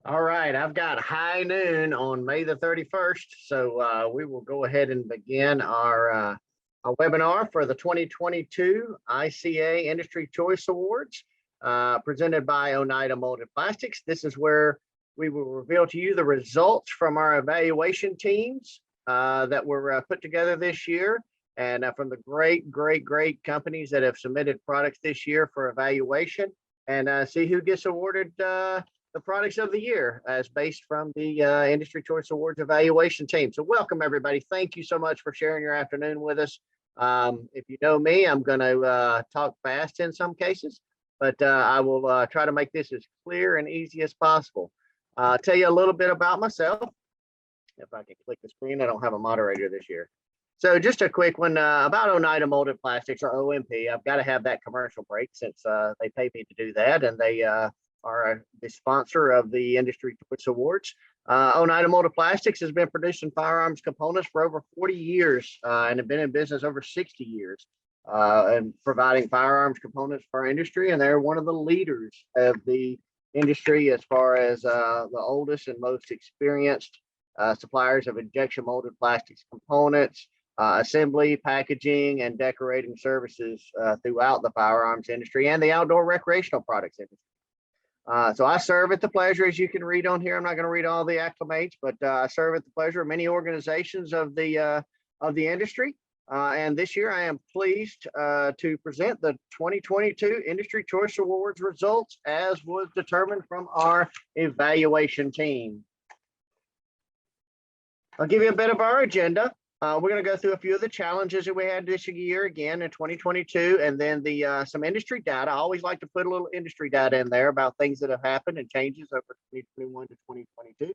All right, I've got high noon on May the 31st, so we will go ahead and begin our webinar for the 2022 ICA Industry Choice Awards presented by Oneida Molded Plastics. This is where we will reveal to you the results from our evaluation teams that were put together this year and from the great companies that have submitted products this year for evaluation and see who gets awarded the products of the year as based from the Industry Choice Awards evaluation team. So welcome everybody. Thank you so much for sharing your afternoon with us. If you know me, I'm going to talk fast in some cases, but I will try to make this as clear and easy as possible. Tell you a little bit about myself. If I can click the screen, I don't have a moderator this year. So just a quick one about Oneida Molded Plastics, or OMP. I've got to have that commercial break since they pay me to do that, and they are the sponsor of the Industry Choice Awards. Oneida Molded Plastics has been producing firearms components for over 40 years and have been in business over 60 years and providing firearms components for our industry. And they're one of the leaders of the industry as far as the oldest and most experienced suppliers of injection molded plastics components, assembly, packaging, and decorating services throughout the firearms industry and the outdoor recreational products industry. So I serve at the pleasure, as you can read on here. I'm not going to read all the acclamates, but I serve at the pleasure of many organizations of the industry. And this year, I am pleased to present the 2022 Industry Choice Awards results as was determined from our evaluation team. I'll give you a bit of our agenda. We're going to go through a few of the challenges that we had this year again in 2022, and then some industry data. I always like to put a little industry data in there about things that have happened and changes over 2021 to 2022.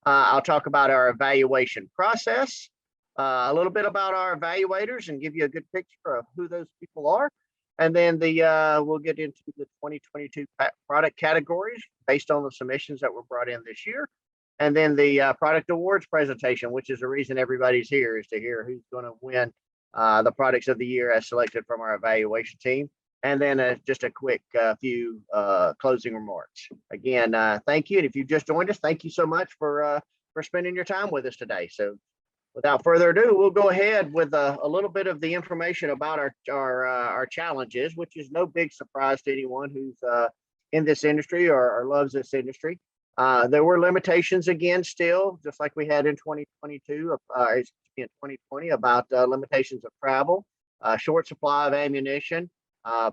I'll talk about our evaluation process, a little bit about our evaluators, and give you a good picture of who those people are. And then we'll get into the 2022 product categories based on the submissions that were brought in this year. And then the product awards presentation, which is the reason everybody's here, is to hear who's going to win the products of the year as selected from our evaluation team. And then just a quick few closing remarks. Again, thank you. And if you've just joined us, thank you so much for spending your time with us today. So without further ado, we'll go ahead with a little bit of the information about our challenges, which is no big surprise to anyone who's in this industry or loves this industry. There were limitations again, still, just like we had in 2022, in 2020, about limitations of travel, short supply of ammunition,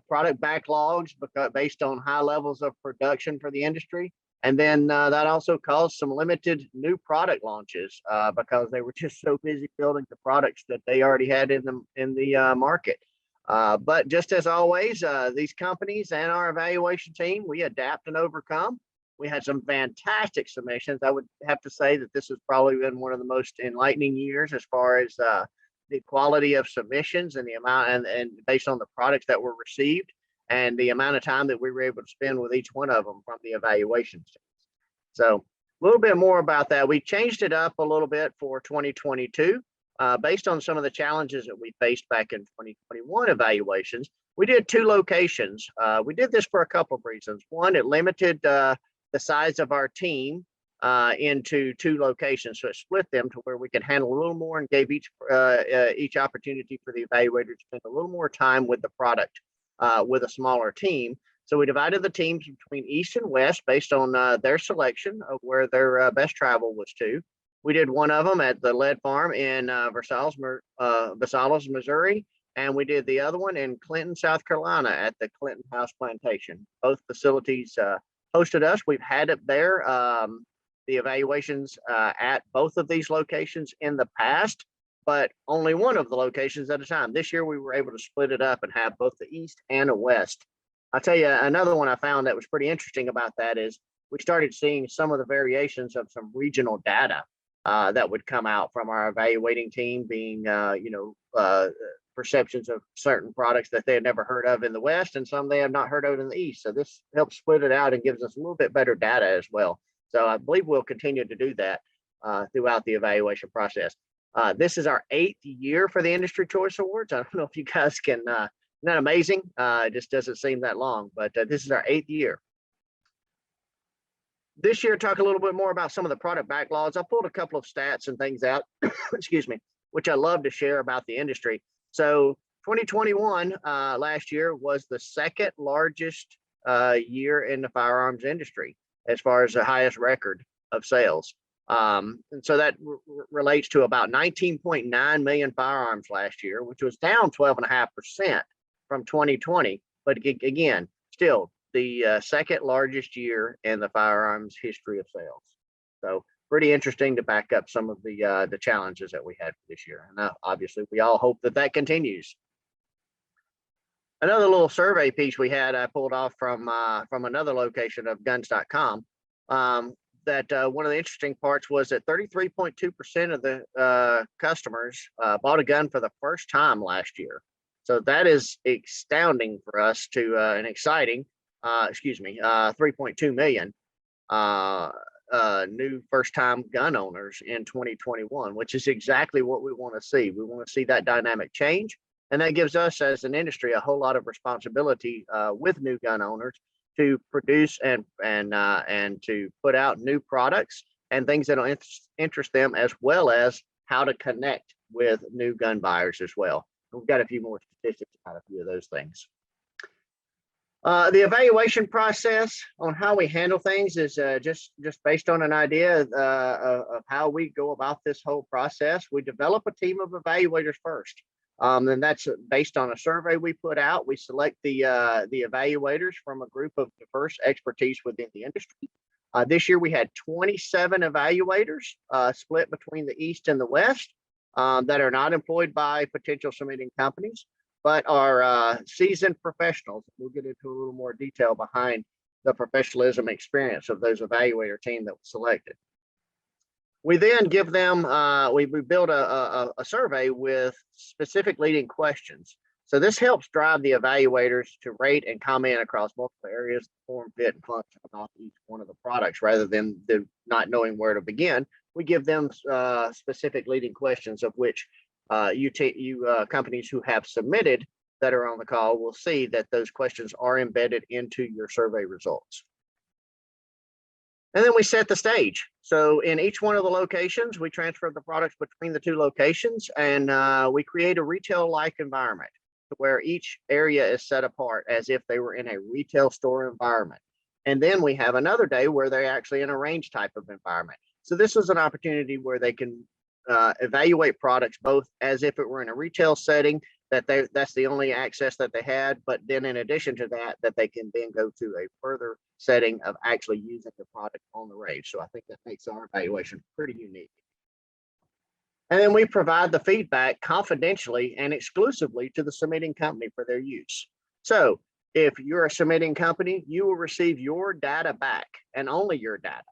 product backlogs based on high levels of production for the industry. And then that also caused some limited new product launches because they were just so busy building the products that they already had in the market. But just as always, these companies and our evaluation team, we adapt and overcome. We had some fantastic submissions. I would have to say that this has probably been one of the most enlightening years as far as the quality of submissions and the amount and based on the products that were received and the amount of time that we were able to spend with each one of them from the evaluation teams. So a little bit more about that. We changed it up a little bit for 2022 based on some of the challenges that we faced back in 2021 evaluations. We did 2 locations. We did this for a couple of reasons. One, it limited the size of our team into 2 locations. So it split them to where we could handle a little more and gave each opportunity for the evaluator to spend a little more time with the product with a smaller team. So we divided the teams between East and West based on their selection of where their best travel was to. We did one of them at the Lead Farm in Versailles, Missouri, and we did the other one in Clinton, South Carolina at the Clinton House Plantation. Both facilities hosted us. We've had it there, the evaluations at both of these locations in the past, but only one of the locations at a time. This year, we were able to split it up and have both the East and the West. I'll tell you another one I found that was pretty interesting about that is we started seeing some of the variations of some regional data that would come out from our evaluating team being, perceptions of certain products that they had never heard of in the West and some they have not heard of in the East. So this helps split it out and gives us a little bit better data as well. So I believe we'll continue to do that throughout the evaluation process. This is our 8th year for the Industry Choice Awards. I don't know if you guys can, isn't that amazing? It just doesn't seem that long, but this is our 8th year. This year, talk a little bit more about some of the product backlogs. I pulled a couple of stats and things out, excuse me, which I love to share about the industry. So 2021 last year was the second largest year in the firearms industry as far as the highest record of sales. And so that relates to about 19.9 million firearms last year, which was down 12.5% from 2020. But again, still the second largest year in the firearms history of sales. So pretty interesting to back up some of the challenges that we had for this year. And obviously, we all hope that that continues. Another little survey piece we had, I pulled off from another location of guns.com. That one of the interesting parts was that 33.2% of the customers bought a gun for the first time last year. So that is astounding for us to and exciting. 3.2 million new first-time gun owners in 2021, which is exactly what we want to see. We want to see that dynamic change, and that gives us as an industry a whole lot of responsibility with new gun owners to produce and to put out new products and things that'll interest them, as well as how to connect with new gun buyers as well. We've got a few more statistics about a few of those things. The evaluation process on how we handle things is just based on an idea of how we go about this whole process. We develop a team of evaluators first. And that's based on a survey we put out. We select the evaluators from a group of diverse expertise within the industry. This year we had 27 evaluators split between the East and the West that are not employed by potential submitting companies, but are seasoned professionals. We'll get into a little more detail behind the professionalism experience of those evaluator team that was selected. We then give them, we build a survey with specific leading questions. So this helps drive the evaluators to rate and comment across multiple areas, form, fit, and function about each one of the products, rather than not knowing where to begin. We give them specific leading questions, of which companies who have submitted that are on the call will see that those questions are embedded into your survey results. And then we set the stage. So in each one of the locations, we transfer the products between the two locations, and we create a retail-like environment where each area is set apart as if they were in a retail store environment. And then we have another day where they're actually in a range type of environment. So this is an opportunity where they can evaluate products both as if it were in a retail setting, that's the only access that they had, but then in addition to that they can then go to a further setting of actually using the product on the range. So I think that makes our evaluation pretty unique. And then we provide the feedback confidentially and exclusively to the submitting company for their use. So if you're a submitting company, you will receive your data back and only your data.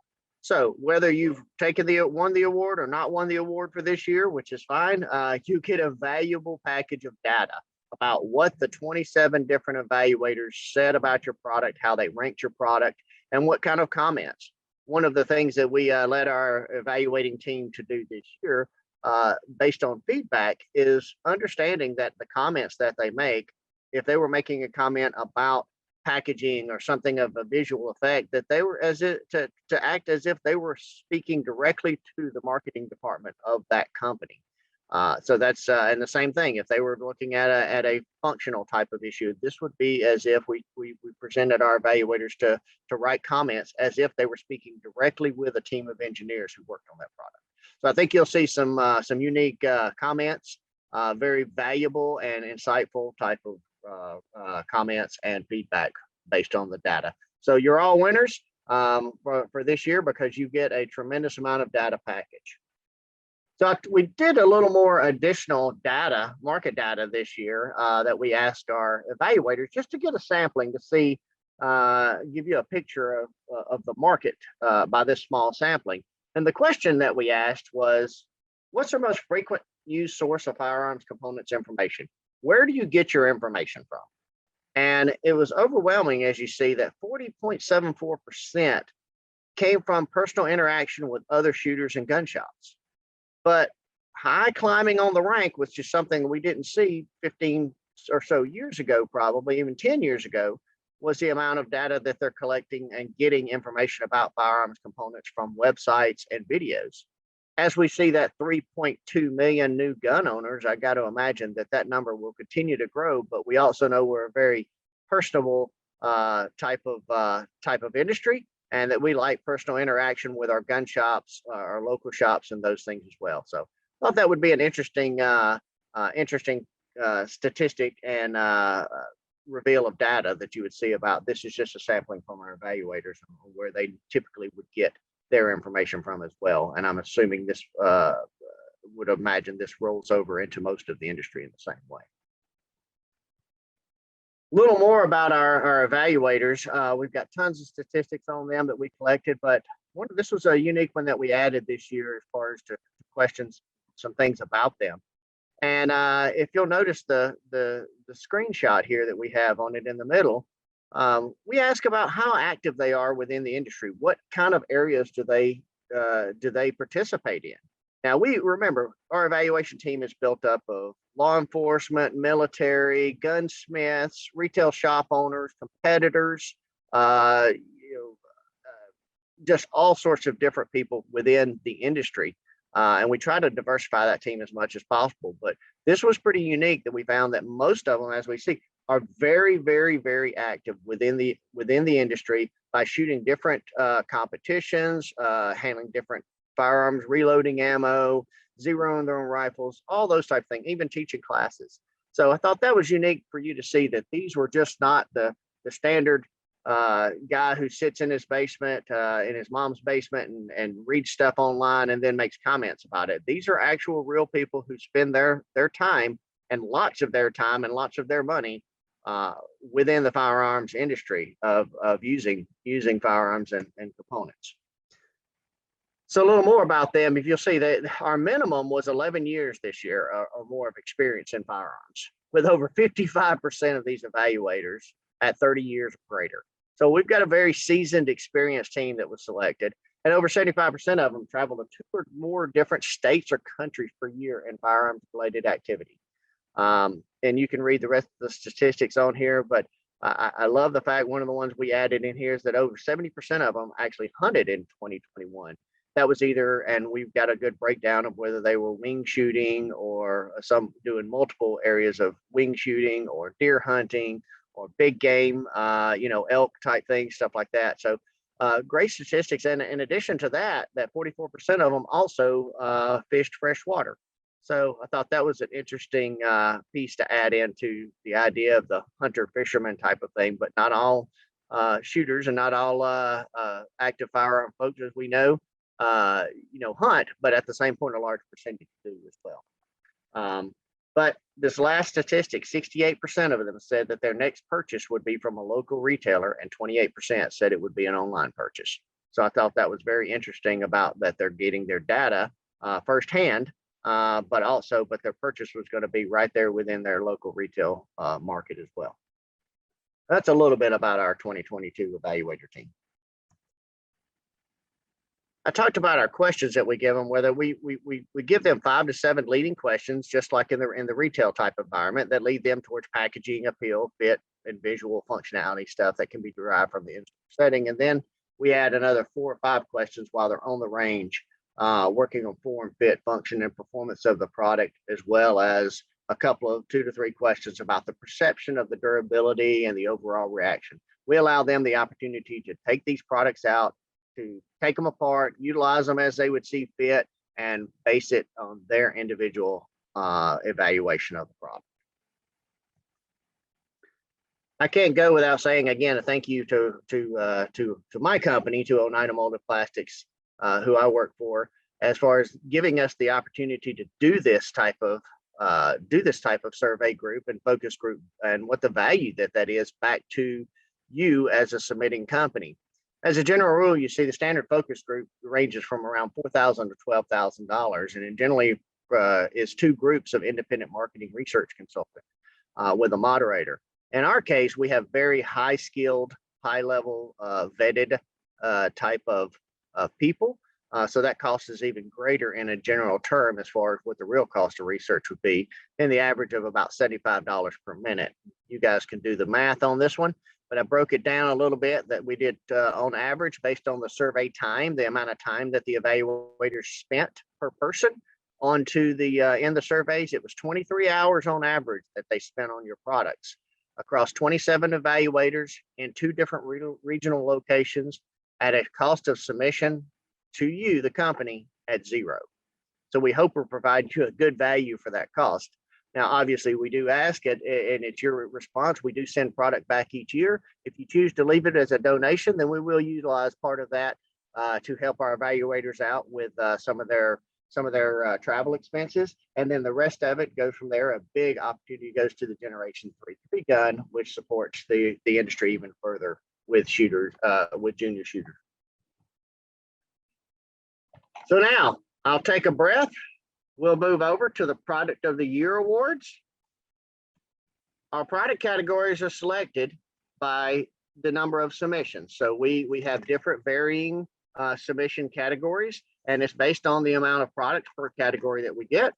So whether you've won the award or not won the award for this year, which is fine, you get a valuable package of data about what the 27 different evaluators said about your product, how they ranked your product, and what kind of comments. One of the things that we led our evaluating team to do this year, based on feedback, is understanding that the comments that they make, if they were making a comment about packaging or something of a visual effect, that they were to act as if they were speaking directly to the marketing department of that company. So that's and the same thing, if they were looking at a functional type of issue, this would be as if we presented our evaluators to write comments as if they were speaking directly with a team of engineers who worked on that product. So I think you'll see some unique comments, very valuable and insightful type of comments and feedback based on the data. So you're all winners for this year because you get a tremendous amount of data package. So we did a little more additional data, market data this year that we asked our evaluators just to get a sampling to see, give you a picture of the market by this small sampling. And the question that we asked was, what's the most frequent used source of firearms components information? Where do you get your information from? And it was overwhelming, as you see, that 40.74% came from personal interaction with other shooters and gun shops. But high climbing on the rank was just something we didn't see 15 or so years ago, probably even 10 years ago, was the amount of data that they're collecting and getting information about firearms components from websites and videos. As we see that 3.2 million new gun owners, I got to imagine that that number will continue to grow. But we also know we're a very personable type of industry, and that we like personal interaction with our gun shops, our local shops, and those things as well. So I thought that would be an interesting statistic and reveal of data that you would see about. This is just a sampling from our evaluators where they typically would get their information from as well. And I'm assuming this would imagine this rolls over into most of the industry in the same way. A little more about our evaluators. We've got tons of statistics on them that we collected, but this was a unique one that we added this year as far as to questions, some things about them. And if you'll notice the screenshot here that we have on it in the middle, we ask about how active they are within the industry. What kind of areas do they participate in? Now, we remember our evaluation team is built up of law enforcement, military, gunsmiths, retail shop owners, competitors, just all sorts of different people within the industry. And we try to diversify that team as much as possible. But this was pretty unique that we found that most of them, as we see, are very, very, very active within the industry by shooting different competitions, handling different firearms, reloading ammo, zeroing their own rifles, all those type of things, even teaching classes. So I thought that was unique for you to see that these were just not the standard guy who sits in his basement, in his mom's basement, and reads stuff online and then makes comments about it. These are actual real people who spend their time, and lots of their time and lots of their money within the firearms industry of using firearms and components. So a little more about them. If you'll see that our minimum was 11 years this year or more of experience in firearms, with over 55% of these evaluators at 30 years or greater. So we've got a very seasoned, experienced team that was selected, and over 75% of them travel to 2 or more different states or countries per year in firearms related activity. And you can read the rest of the statistics on here, but I love the fact one of the ones we added in here is that over 70% of them actually hunted in 2021. That was either, and we've got a good breakdown of whether they were wing shooting or some doing multiple areas of wing shooting or deer hunting or big game, elk type things, stuff like that. So great statistics. And in addition to that, that 44% of them also fished freshwater. So I thought that was an interesting piece to add into the idea of the hunter fisherman type of thing, but not all shooters and not all active firearm folks, as we know, hunt, but at the same point, a large percentage do as well. But this last statistic, 68% of them said that their next purchase would be from a local retailer, and 28% said it would be an online purchase. So I thought that was very interesting about that they're getting their data firsthand, but their purchase was going to be right there within their local retail market as well. That's a little bit about our 2022 evaluator team. I talked about our questions that we give them, whether we give them 5 to 7 leading questions, just like in the retail type environment, that lead them towards packaging, appeal, fit, and visual functionality stuff that can be derived from the in-store setting. And then we add another 4 or 5 questions while they're on the range, working on form, fit, function, and performance of the product, as well as a couple of 2 to 3 questions about the perception of the durability and the overall reaction. We allow them the opportunity to take these products out, to take them apart, utilize them as they would see fit, and base it on their individual evaluation of the product. I can't go without saying again a thank you to my company, to Oneida Molded Plastics, who I work for, as far as giving us the opportunity to do this type of survey group and focus group, and what the value that is back to you as a submitting company. As a general rule, you see the standard focus group ranges from around $4,000 to $12,000, and it generally is 2 groups of independent marketing research consultants with a moderator. In our case, we have very high-skilled, high-level, vetted type of people, so that cost is even greater in a general term as far as what the real cost of research would be, in the average of about $75 per minute. You guys can do the math on this one. but I broke it down a little bit that we did on average based on the survey time, the amount of time that the evaluators spent per person onto the in the surveys. It was 23 hours on average that they spent on your products across 27 evaluators in 2 different regional locations at a cost of submission to you, the company, at 0. So we hope we're providing you a good value for that cost. Now, obviously, we do ask it, and it's your response. We do send product back each year. If you choose to leave it as a donation, then we will utilize part of that to help our evaluators out with some of their travel expenses, and then the rest of it goes from there. A big opportunity goes to the Generation 3 gun, which supports the industry even further with shooters, with junior shooters. So now I'll take a breath. We'll move over to the Product of the Year Awards. Our product categories are selected by the number of submissions. So we have different varying submission categories, and it's based on the amount of product per category that we get.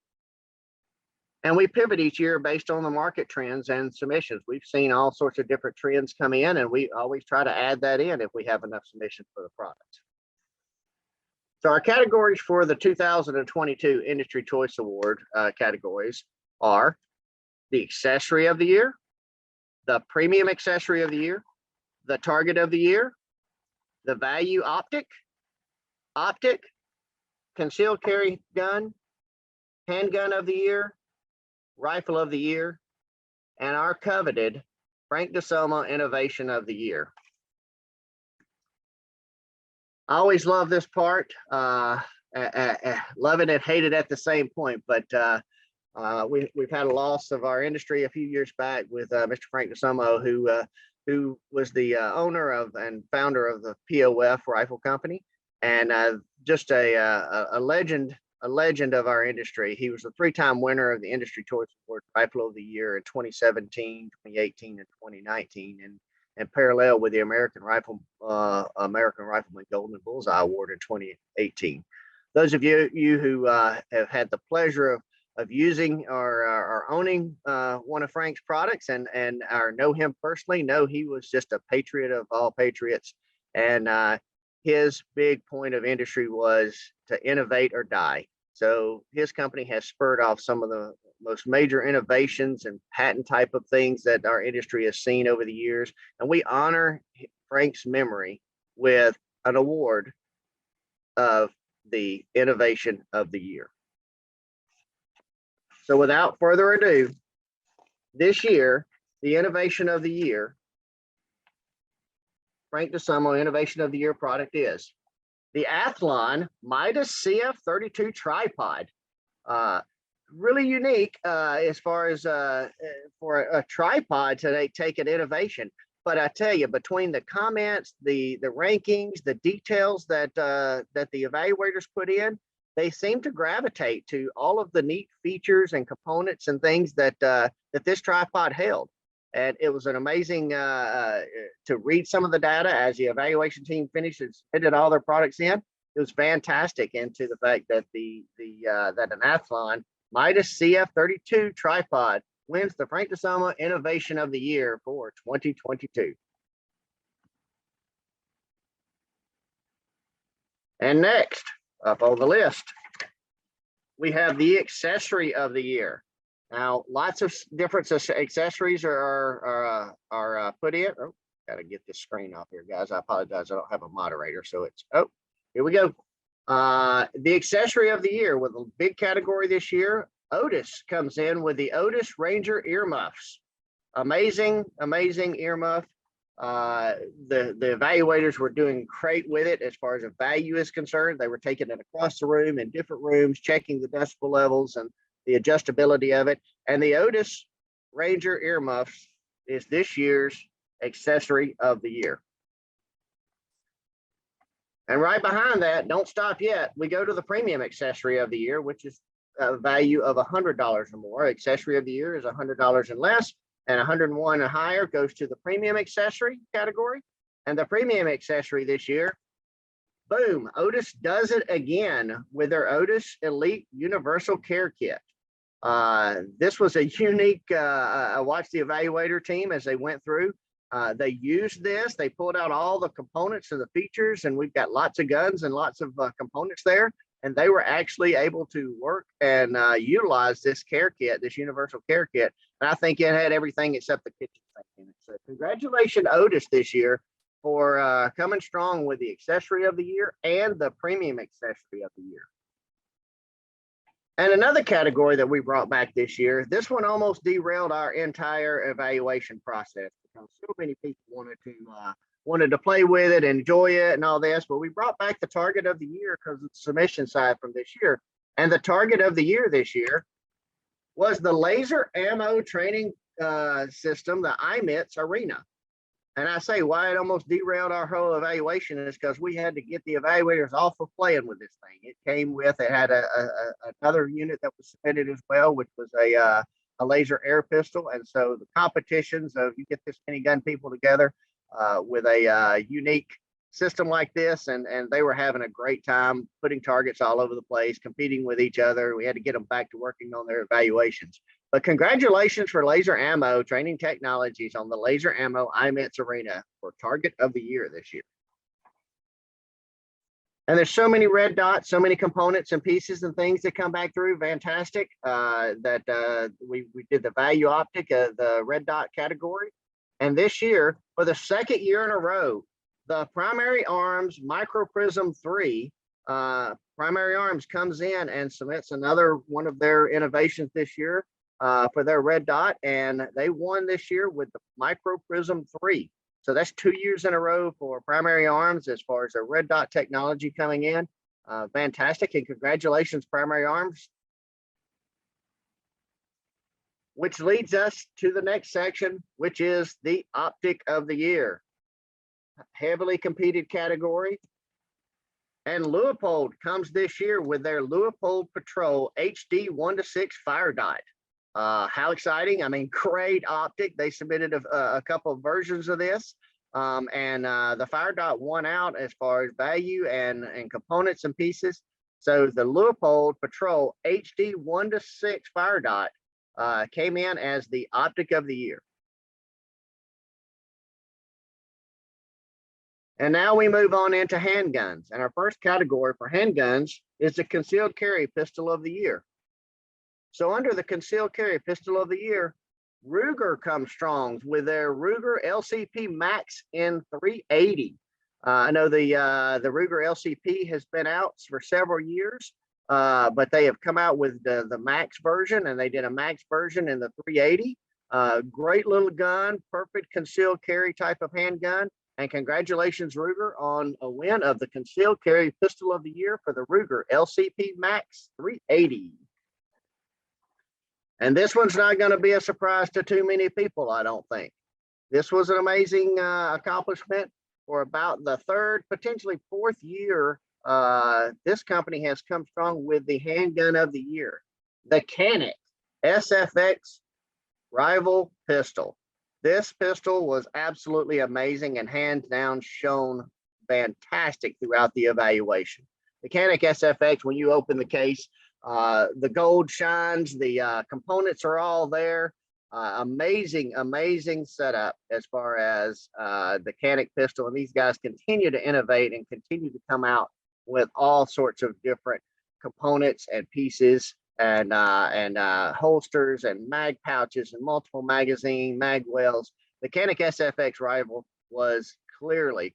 And we pivot each year based on the market trends and submissions. We've seen all sorts of different trends come in, and we always try to add that in if we have enough submissions for the product. So our categories for the 2022 Industry Choice Award categories are the Accessory of the Year, the Premium Accessory of the Year, the Target of the Year, the Value Optic, Conceal Carry Gun, Handgun of the Year, Rifle of the Year, and our coveted Frank DeSoma Innovation of the Year. I always love this part, love it and hate it at the same point, but we've had a loss of our industry a few years back with Mr. Frank DeSoma, who was the owner of and founder of the POF Rifle Company, and just a legend of our industry. He was a 3-time winner of the Industry Choice Award Rifle of the Year in 2017, 2018, and 2019, and parallel with the American Rifleman Golden Bullseye Award in 2018. Those of you who have had the pleasure of using or owning one of Frank's products and know him personally, know he was just a patriot of all patriots. And his big point of industry was to innovate or die. So his company has spurred off some of the most major innovations and patent type of things that our industry has seen over the years. And we honor Frank's memory with an award of the Innovation of the Year. So without further ado, this year, the Innovation of the Year, Frank DeSoma Innovation of the Year product is the Athlon Midas CF32 tripod. Really unique as far as for a tripod to take an innovation. But I tell you, between the comments, the rankings, the details that the evaluators put in, they seem to gravitate to all of the neat features and components and things that this tripod held. And it was an amazing to read some of the data as the evaluation team finished and submitted all their products in. It was fantastic into the fact that that an Athlon Midas CF32 tripod wins the Frank DeSoma Innovation of the Year for 2022. And next up on the list, we have the Accessory of the Year. Now, lots of different accessories are put in. Oh, gotta get this screen off here, guys. I apologize. I don't have a moderator, so it's here we go. The Accessory of the Year with a big category this year. Otis comes in with the Otis Ranger earmuffs. Amazing earmuff. The evaluators were doing great with it as far as the value is concerned. They were taking it across the room in different rooms, checking the decibel levels and the adjustability of it. And the Otis Ranger earmuffs is this year's Accessory of the Year. And right behind that, don't stop yet, we go to the Premium Accessory of the Year, which is a value of $100 or more. Accessory of the Year is $100 and less, and $101 and higher goes to the Premium Accessory category. And the Premium Accessory this year, boom, Otis does it again with their Otis Elite Universal Care Kit. This was a unique, I watched the evaluator team as they went through. They used this, they pulled out all the components and the features, and we've got lots of guns and lots of components there. And they were actually able to work and utilize this care kit, this universal care kit. And I think it had everything except the kitchen sink in it. So congratulations, Otis, this year for coming strong with the accessory of the year and the premium accessory of the year. And another category that we brought back this year, this one almost derailed our entire evaluation process because so many people wanted to play with it, enjoy it, and all this. But we brought back the target of the year because of the submission side from this year. And the target of the year this year was the laser ammo training system, the IMITS Arena. And I say why it almost derailed our whole evaluation is because we had to get the evaluators off of playing with this thing. It had another unit that was submitted as well, which was a laser air pistol. And so the competitions of you get this many gun people together with a unique system like this, and they were having a great time putting targets all over the place, competing with each other. We had to get them back to working on their evaluations. But congratulations for Laser Ammo Training Technologies on the Laser Ammo IMITS Arena for Target of the Year this year. And there's so many red dots, so many components and pieces and things that come back through. Fantastic that we did the value optic, the red dot category. And this year, for the second year in a row, the Primary Arms Micro Prism 3, Primary Arms comes in and submits another one of their innovations this year for their red dot, and they won this year with the Micro Prism 3. So that's 2 years in a row for Primary Arms as far as their red dot technology coming in. Fantastic, and congratulations, Primary Arms. Which leads us to the next section, which is the Optic of the Year. Heavily competed category. And Leupold comes this year with their Leupold Patrol HD 1:6 fire dot. How exciting. I mean, great optic. They submitted a couple of versions of this. And the fire dot won out as far as value and components and pieces. So the Leupold Patrol HD 1:6 fire dot came in as the Optic of the Year. And now we move on into handguns. And our first category for handguns is the Concealed Carry Pistol of the Year. So under the Concealed Carry Pistol of the Year, Ruger comes strong with their Ruger LCP Max in 380. I know the Ruger LCP has been out for several years, but they have come out with the Max version, and they did a Max version in the 380. Great little gun, perfect concealed carry type of handgun. And congratulations, Ruger, on a win of the Concealed Carry Pistol of the Year for the Ruger LCP Max 380. And this one's not going to be a surprise to too many people, I don't think. This was an amazing accomplishment for about the third, potentially fourth year. This company has come strong with the Handgun of the Year, the Canic SFX Rival Pistol. This pistol was absolutely amazing and hands down shown fantastic throughout the evaluation. The Canic SFX, when you open the case, the gold shines, the components are all there. Amazing setup as far as the Canic pistol. And these guys continue to innovate and continue to come out with all sorts of different components and pieces and holsters and mag pouches and multiple magazine mag wells. The Canic SFX Rival was clearly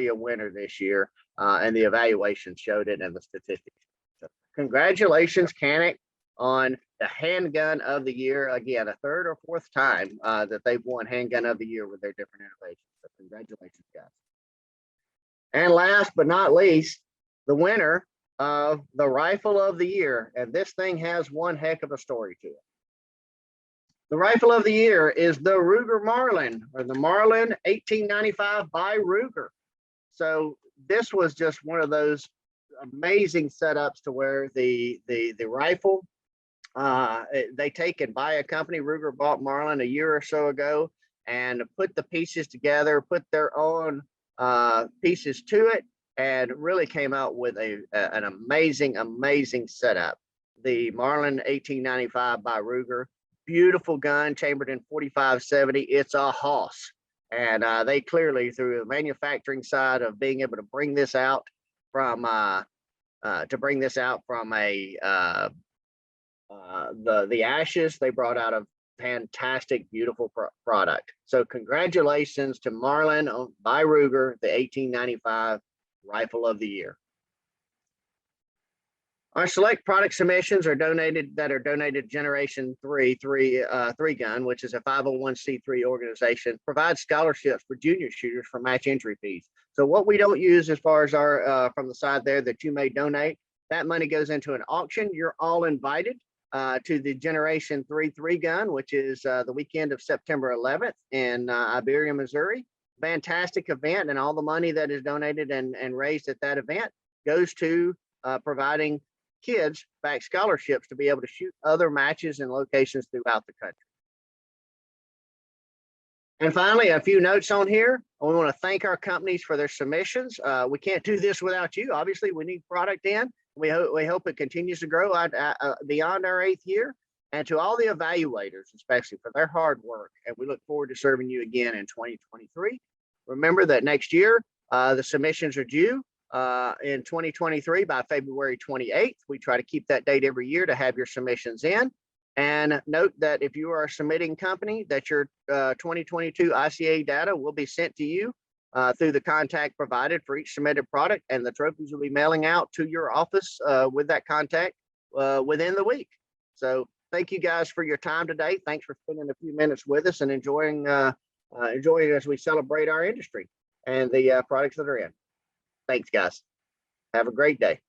a winner this year, and the evaluation showed it and the statistics. So congratulations, Canic, on the Handgun of the Year. Again, a third or fourth time that they've won Handgun of the Year with their different innovations. So congratulations, guys. And last but not least, the winner of the Rifle of the Year. And this thing has one heck of a story to it. The Rifle of the Year is the Ruger Marlin, or the Marlin 1895 by Ruger. So this was just one of those amazing setups to where the rifle, they take and buy a company. Ruger bought Marlin a year or so ago and put the pieces together, put their own pieces to it, and really came out with an amazing setup. The Marlin 1895 by Ruger, beautiful gun, chambered in 45-70. It's a hoss. And they clearly, through the manufacturing side of being able to bring this out from a the ashes, they brought out a fantastic, beautiful product. So congratulations to Marlin by Ruger, the 1895 Rifle of the Year. Our select product submissions are donated Generation 3 gun, which is a 501c3 organization, provides scholarships for junior shooters for match entry fees. So what we don't use as far as our from the side there that you may donate, that money goes into an auction. You're all invited to the Generation 3 gun, which is the weekend of September 11th in Iberia, Missouri. Fantastic event, and all the money that is donated and raised at that event goes to providing kids back scholarships to be able to shoot other matches in locations throughout the country. And finally, a few notes on here. We want to thank our companies for their submissions. We can't do this without you. Obviously, we need product in. We hope it continues to grow beyond our 8th year. And to all the evaluators, especially for their hard work. And we look forward to serving you again in 2023. Remember that next year, the submissions are due in 2023 by February 28th. We try to keep that date every year to have your submissions in. And note that if you are a submitting company, that your 2022 ICA data will be sent to you through the contact provided for each submitted product, and the trophies will be mailing out to your office with that contact within the week. So thank you guys for your time today. Thanks for spending a few minutes with us and enjoying as we celebrate our industry and the products that are in. Thanks, guys. Have a great day.